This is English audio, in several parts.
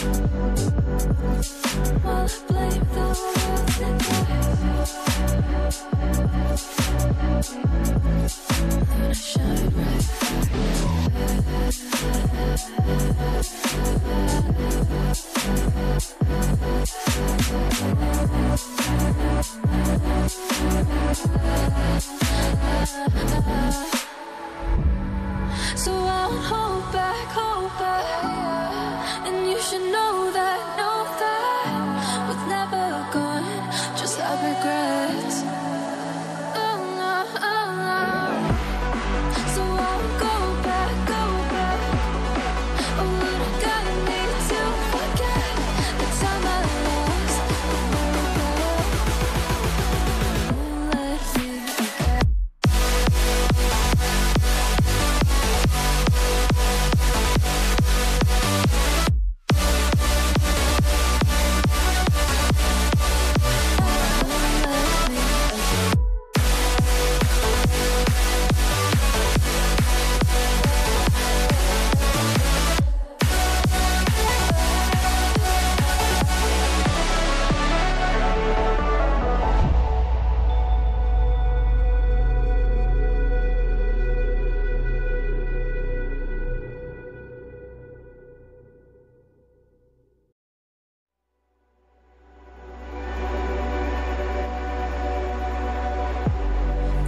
While I blame the world and then I shine right so I won't hold back, and you should know that what's never gone, just have regrets. So I'll go back. Oh, what I gotta need to forget the time I lost. Won't let me forget.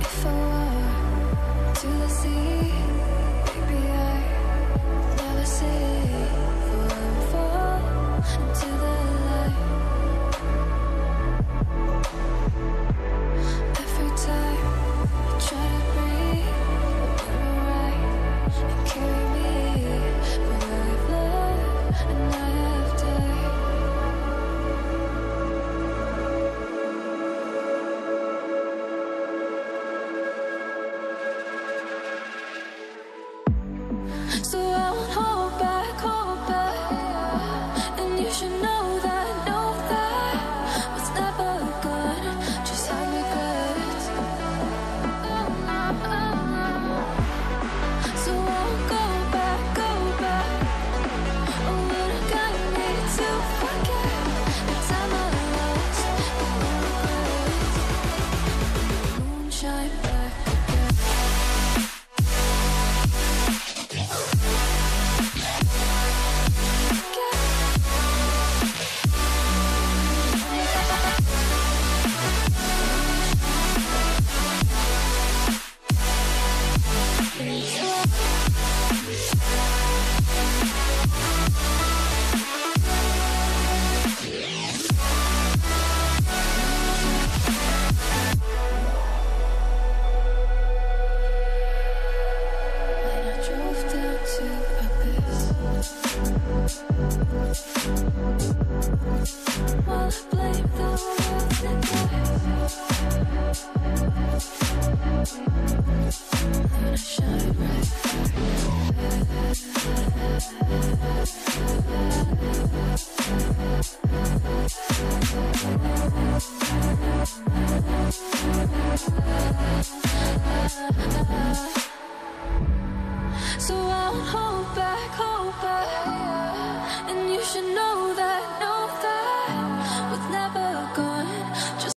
If I walk to the sea, maybe I never see. Fall into the light. Every time I try to breathe, but you're right and carry me. But I've loved and I have died. So I won't hold back, and you should know that what's never gone, just have regrets. So I'll go back. Oh, what I gotta need to forget the time I lost. Moonshine back again. When I drove down to Abyss, while I blame the world and then I shine right so I won't hold back, and you should know that